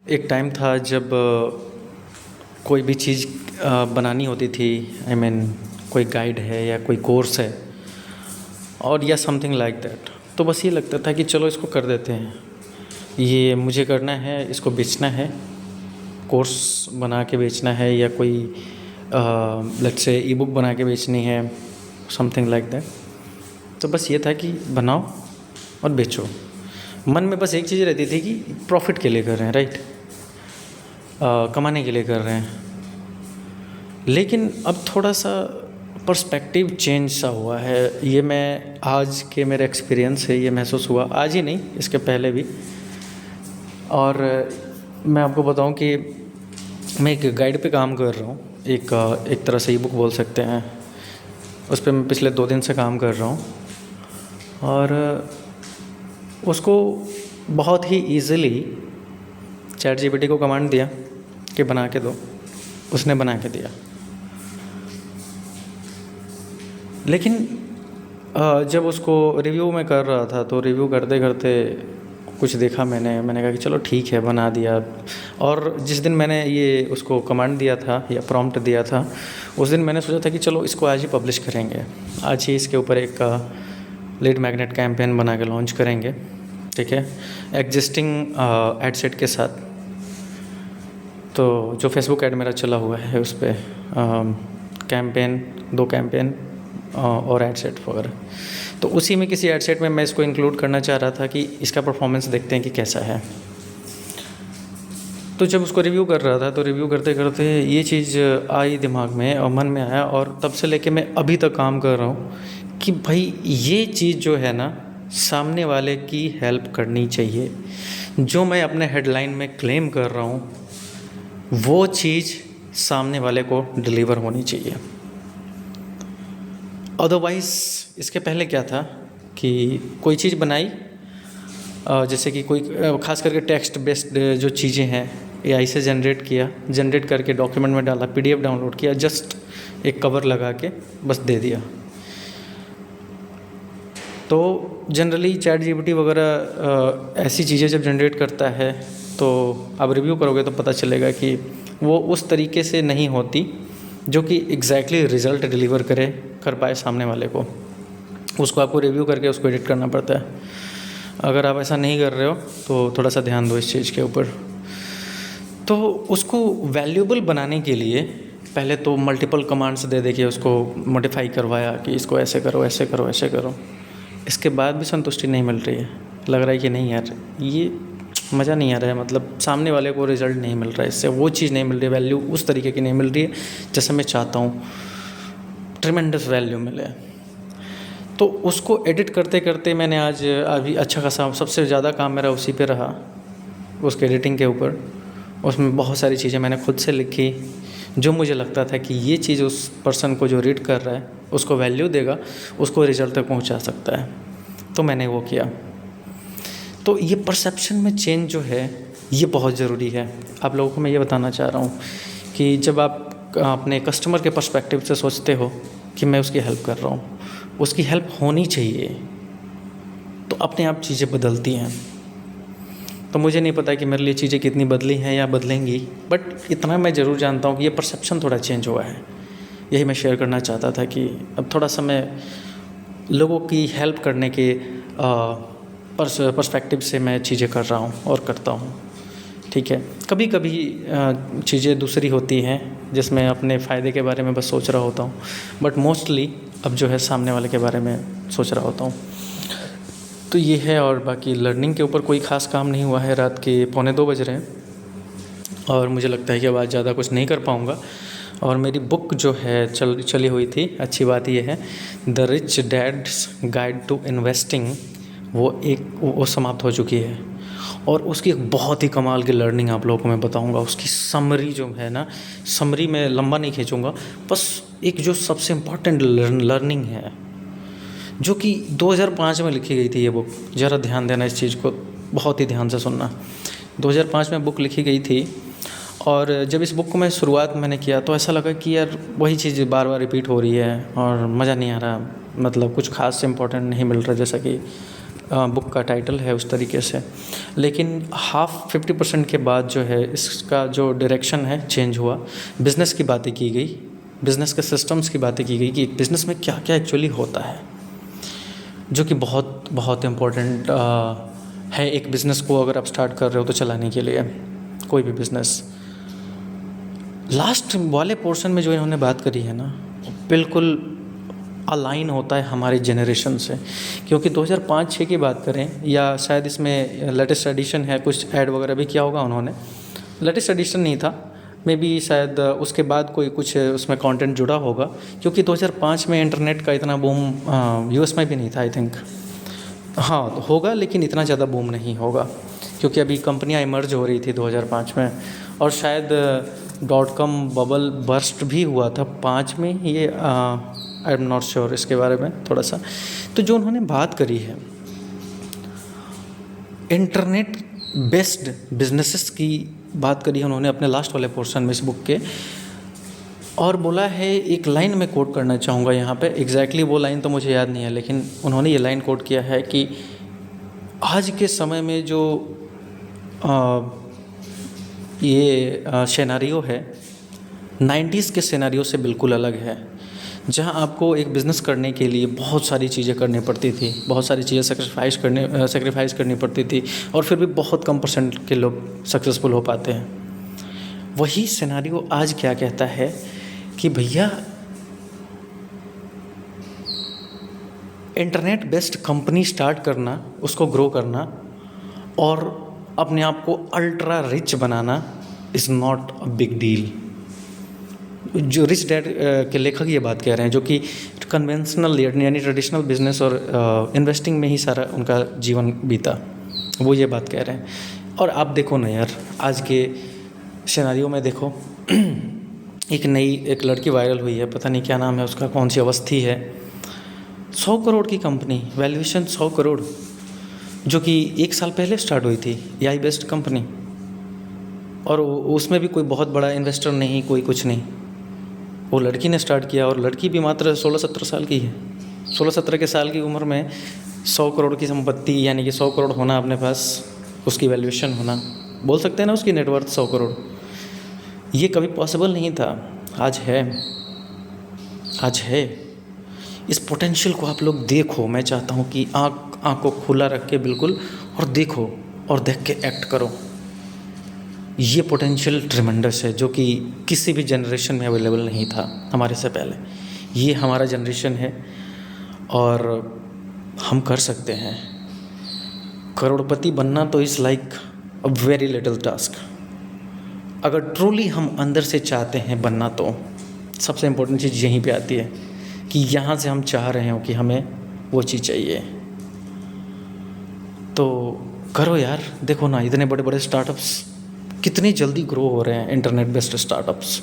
एक टाइम था जब कोई भी चीज़ बनानी होती थी। आई मीन कोई गाइड है या कोई कोर्स है और या समथिंग लाइक दैट, तो बस ये लगता था कि चलो इसको कर देते हैं, ये मुझे करना है, इसको बेचना है, कोर्स बना के बेचना है या कोई लेट्स से ई बुक बना के बेचनी है, समथिंग लाइक दैट। तो बस ये था कि बनाओ और बेचो। मन में बस एक चीज़ रहती थी कि प्रॉफिट के लिए कर रहे हैं, राइट, कमाने के लिए कर रहे हैं। लेकिन अब थोड़ा सा पर्सपेक्टिव चेंज सा हुआ है। ये मैं आज के मेरे एक्सपीरियंस से ये महसूस हुआ, आज ही नहीं, इसके पहले भी। और मैं आपको बताऊं कि मैं एक गाइड पे काम कर रहा हूँ, एक तरह से ई बुक बोल सकते हैं। उस पर मैं पिछले 2 दिन से काम कर रहा हूँ और उसको बहुत ही ईज़िली चैट जीपीटी को कमांड दिया कि बना के दो, उसने बना के दिया। लेकिन जब उसको रिव्यू में कर रहा था तो रिव्यू करते करते कुछ देखा मैंने कहा कि चलो ठीक है, बना दिया। और जिस दिन मैंने ये उसको कमांड दिया था या प्रॉम्प्ट दिया था, उस दिन मैंने सोचा था कि चलो इसको आज ही पब्लिश करेंगे, आज ही इसके ऊपर एक लीड मैग्नेट कैंपेन बना के लॉन्च करेंगे, ठीक है, एग्जिस्टिंग एड सेट के साथ। तो जो फेसबुक ऐड मेरा चला हुआ है उस पर कैंपेन, 2 कैंपेन और एड सेट वगैरह, तो उसी में किसी एड सेट में मैं इसको इंक्लूड करना चाह रहा था कि इसका परफॉर्मेंस देखते हैं कि कैसा है। तो जब उसको रिव्यू कर रहा था तो रिव्यू करते करते ये चीज़ आई दिमाग में और मन में आया, और तब से लेके मैं अभी तक काम कर रहा हूँ कि भाई ये चीज़ जो है ना, सामने वाले की हेल्प करनी चाहिए। जो मैं अपने हेडलाइन में क्लेम कर रहा हूँ वो चीज़ सामने वाले को डिलीवर होनी चाहिए। अदरवाइज़ इसके पहले क्या था कि कोई चीज़ बनाई, जैसे कि कोई खास करके टेक्स्ट बेस्ड जो चीज़ें हैं एआई से जनरेट करके डॉक्यूमेंट में डाला, पीडीएफ डाउनलोड किया, जस्ट एक कवर लगा के बस दे दिया। तो जनरली चैट जीपीटी वगैरह ऐसी चीज़ें जब जनरेट करता है तो आप रिव्यू करोगे तो पता चलेगा कि वो उस तरीके से नहीं होती जो कि एग्जैक्टली रिज़ल्ट डिलीवर कर पाए सामने वाले को। उसको आपको रिव्यू करके उसको एडिट करना पड़ता है। अगर आप ऐसा नहीं कर रहे हो तो थोड़ा सा ध्यान दो इस चीज़ के ऊपर। तो उसको वैल्यूएबल बनाने के लिए पहले तो मल्टीपल कमांड्स दे के उसको मॉडिफाई करवाया कि इसको ऐसे करो, ऐसे करो, ऐसे करो। इसके बाद भी संतुष्टि नहीं मिल रही है। लग रहा है कि नहीं यार, ये मज़ा नहीं आ रहा है, मतलब सामने वाले को रिज़ल्ट नहीं मिल रहा है, इससे वो चीज़ नहीं मिल रही है, वैल्यू उस तरीके की नहीं मिल रही है जैसा मैं चाहता हूँ, ट्रिमेंडस वैल्यू मिले। तो उसको एडिट करते करते मैंने आज अभी अच्छा खासा, सबसे ज़्यादा काम मेरा उसी पे रहा, उसके एडिटिंग के ऊपर। उसमें बहुत सारी चीज़ें मैंने खुद से लिखी जो मुझे लगता था कि ये चीज़ उस पर्सन को जो रीड कर रहा है उसको वैल्यू देगा, उसको रिज़ल्ट तक पहुंचा सकता है। तो मैंने वो किया। तो ये परसेप्शन में चेंज जो है ये बहुत ज़रूरी है। आप लोगों को मैं ये बताना चाह रहा हूँ कि जब आप अपने कस्टमर के पर्सपेक्टिव से सोचते हो कि मैं उसकी हेल्प कर रहा हूँ, उसकी हेल्प होनी चाहिए, तो अपने आप चीज़ें बदलती हैं। तो मुझे नहीं पता कि मेरे लिए चीज़ें कितनी बदली हैं या बदलेंगी, बट इतना मैं ज़रूर जानता हूँ कि ये परसेप्शन थोड़ा चेंज हुआ है। यही मैं शेयर करना चाहता था कि अब थोड़ा सा मैं लोगों की हेल्प करने के पर्सपेक्टिव से मैं चीज़ें कर रहा हूँ और करता हूँ, ठीक है। कभी कभी चीज़ें दूसरी होती हैं जिसमें अपने फ़ायदे के बारे में बस सोच रहा होता हूँ, बट मोस्टली अब जो है सामने वाले के बारे में सोच रहा होता हूँ। तो ये है। और बाकी लर्निंग के ऊपर कोई ख़ास काम नहीं हुआ है। रात के 1:45 बज रहे हैं और मुझे लगता है कि अब आज ज़्यादा कुछ नहीं कर पाऊँगा। और मेरी बुक जो है चली हुई थी, अच्छी बात ये है, the rich dad's guide to investing, वो समाप्त हो चुकी है। और उसकी एक बहुत ही कमाल की लर्निंग आप लोगों को मैं बताऊंगा। उसकी समरी जो है ना, समरी में लंबा नहीं खींचूंगा, बस एक जो सबसे इम्पॉर्टेंट लर्निंग है जो कि 2005 में लिखी गई थी ये बुक। ज़रा ध्यान देना इस चीज़ को, बहुत ही ध्यान से सुनना। 2005 में बुक लिखी गई थी और जब इस बुक को मैं शुरुआत मैंने किया तो ऐसा लगा कि यार वही चीज़ बार बार रिपीट हो रही है और मज़ा नहीं आ रहा, मतलब कुछ खास इम्पोर्टेंट नहीं मिल रहा, जैसा कि बुक का टाइटल है उस तरीके से। लेकिन 50% के बाद जो है इसका जो डायरेक्शन है चेंज हुआ। बिज़नेस की बातें की गई, बिज़नेस के सिस्टम्स की बातें की गई कि एक बिज़नेस में क्या क्या एक्चुअली होता है, जो कि बहुत बहुत इम्पोर्टेंट है एक बिज़नेस को अगर आप स्टार्ट कर रहे हो तो चलाने के लिए, कोई भी बिज़नेस। लास्ट वाले पोर्शन में जो इन्होंने बात करी है ना, बिल्कुल अलाइन होता है हमारे जनरेशन से, क्योंकि 2005-6 की बात करें, या शायद इसमें लेटेस्ट एडिशन है, कुछ ऐड वगैरह भी किया होगा उन्होंने। लेटेस्ट एडिशन नहीं था, मे बी शायद उसके बाद कोई कुछ उसमें कंटेंट जुड़ा होगा, क्योंकि 2005 में इंटरनेट का इतना बूम यूएस में भी नहीं था आई थिंक। हाँ होगा, लेकिन इतना ज़्यादा बूम नहीं होगा, क्योंकि अभी कंपनियां इमर्ज हो रही थी 2005 में, और शायद .com बबल बर्स्ट भी हुआ था 5 में, ये आई एम नॉट श्योर इसके बारे में थोड़ा सा। तो जो उन्होंने बात करी है इंटरनेट बेस्ड बिजनेसेस की बात करी है उन्होंने अपने लास्ट वाले पोर्शन में इस बुक के, और बोला है, एक लाइन मैं कोट करना चाहूँगा यहाँ पे, एग्जैक्टली वो लाइन तो मुझे याद नहीं है, लेकिन उन्होंने ये लाइन कोट किया है कि आज के समय में जो ये सिनेरियो है 90s के सिनेरियो से बिल्कुल अलग है, जहाँ आपको एक बिज़नेस करने के लिए बहुत सारी चीज़ें करनी पड़ती थी, बहुत सारी चीज़ें सेक्रीफाइस करनी पड़ती थी, और फिर भी बहुत कम % के लोग सक्सेसफुल हो पाते हैं। वही सिनेरियो आज क्या कहता है कि भैया इंटरनेट बेस्ड कंपनी स्टार्ट करना, उसको ग्रो करना और अपने आप को ultra rich banana is not a big deal. जो रिच डैड के लेखक ये बात कह रहे हैं, जो कि कन्वेंशनल यानी ट्रेडिशनल बिजनेस और इन्वेस्टिंग में ही सारा उनका जीवन बीता, वो ये बात कह रहे हैं। और आप देखो ना यार, आज के सिनेरियो में देखो एक लड़की वायरल हुई है, पता नहीं क्या नाम है उसका, कौन सी अवस्थी है, 100 करोड़ की कंपनी, वैल्यूएशन 100 करोड़, जो कि 1 साल पहले स्टार्ट हुई थी, एआई बेस्ड कंपनी, और उसमें भी कोई बहुत बड़ा इन्वेस्टर नहीं, कोई कुछ नहीं, वो लड़की ने स्टार्ट किया, और लड़की भी मात्र 16-17 साल की है। 16-17 के साल की उम्र में 100 करोड़ की संपत्ति, यानी कि 100 करोड़ होना अपने पास, उसकी वैल्यूएशन होना, बोल सकते हैं ना उसकी नेटवर्थ 100 करोड़, ये कभी पॉसिबल नहीं था, आज है। आज है। इस पोटेंशियल को आप लोग देखो, मैं चाहता हूँ कि आँख को खुला रख के बिल्कुल और देखो, और देख के एक्ट करो। ये पोटेंशियल ट्रिमेंडस है, जो कि किसी भी जनरेशन में अवेलेबल नहीं था हमारे से पहले। ये हमारा जनरेशन है और हम कर सकते हैं। करोड़पति बनना तो is like a very little task. अगर ट्रूली हम अंदर से चाहते हैं बनना, तो सबसे इम्पोर्टेंट चीज़ यहीं पे आती है कि यहाँ से हम चाह रहे हो कि हमें वो चीज़ चाहिए, तो करो यार। देखो ना, इतने बड़े बड़े स्टार्टअप्स कितनी जल्दी ग्रो हो रहे हैं, इंटरनेट बेस्ड स्टार्टअप्स,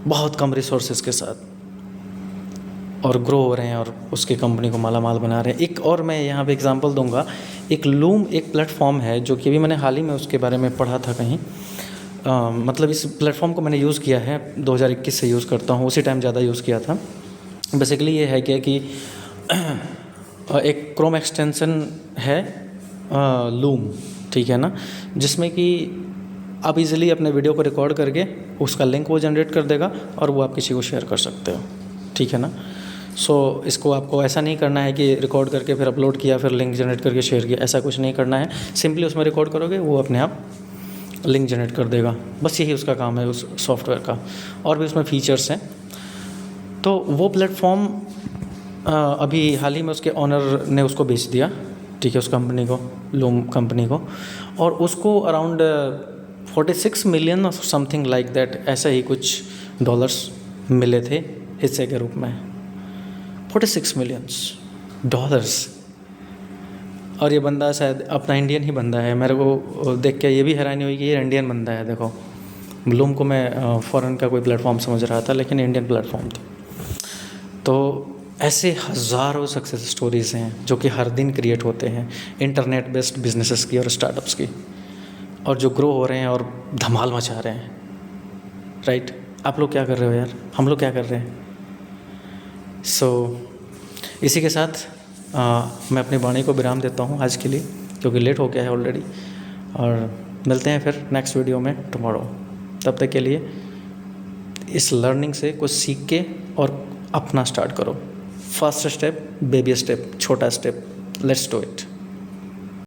बहुत कम रिसोर्सेज के साथ, और ग्रो हो रहे हैं और उसके कंपनी को माला माल बना रहे हैं। एक और मैं यहाँ पे एग्जांपल दूंगा, एक लूम एक प्लेटफॉर्म है, जो कि अभी मैंने हाल ही में उसके बारे में पढ़ा था कहीं। मतलब इस प्लेटफॉर्म को मैंने यूज़ किया है, 2021 से यूज़ करता हूँ, उसी टाइम ज़्यादा यूज़ किया था। बेसिकली ये है कि एक क्रोम एक्सटेंशन है लूम, ठीक है ना, जिसमें कि आप इजीली अपने वीडियो को रिकॉर्ड करके उसका लिंक वो जनरेट कर देगा और वो आप किसी को शेयर कर सकते हो, ठीक है ना। सो इसको आपको ऐसा नहीं करना है कि रिकॉर्ड करके फिर अपलोड किया, फिर लिंक जनरेट करके शेयर किया, ऐसा कुछ नहीं करना है। सिंपली उसमें रिकॉर्ड करोगे, वो अपने आप लिंक जनरेट कर देगा, बस यही उसका काम है उस सॉफ्टवेयर का। और भी उसमें फीचर्स हैं। तो वो प्लेटफॉर्म अभी हाल ही में उसके ऑनर ने उसको बेच दिया, ठीक है, उस कंपनी को, लूम कंपनी को, और उसको अराउंड 46 मिलियन और समथिंग लाइक दैट, ऐसा ही कुछ डॉलर्स मिले थे हिस्से के रूप में, 46 मिलियंस डॉलर्स। और ये बंदा शायद अपना इंडियन ही बंदा है। मेरे को देख के ये भी हैरानी हुई कि ये इंडियन बंदा है। देखो, लूम को मैं फॉरेन का कोई प्लेटफॉर्म समझ रहा था, लेकिन इंडियन प्लेटफॉर्म था। तो ऐसे हज़ारों सक्सेस स्टोरीज़ हैं जो कि हर दिन क्रिएट होते हैं इंटरनेट बेस्ड बिजनेसेस की और स्टार्टअप्स की, और जो ग्रो हो रहे हैं और धमाल मचा रहे हैं, राइट। आप लोग क्या कर रहे हो यार, हम लोग क्या कर रहे हैं। सो इसी के साथ मैं अपनी वाणी को विराम देता हूँ आज के लिए, क्योंकि लेट हो गया है ऑलरेडी। और मिलते हैं फिर नेक्स्ट वीडियो में टुमारो। तब तक के लिए इस लर्निंग से कुछ सीख के और अपना स्टार्ट करो। फर्स्ट स्टेप, बेबी स्टेप, छोटा स्टेप, लेट्स डू इट।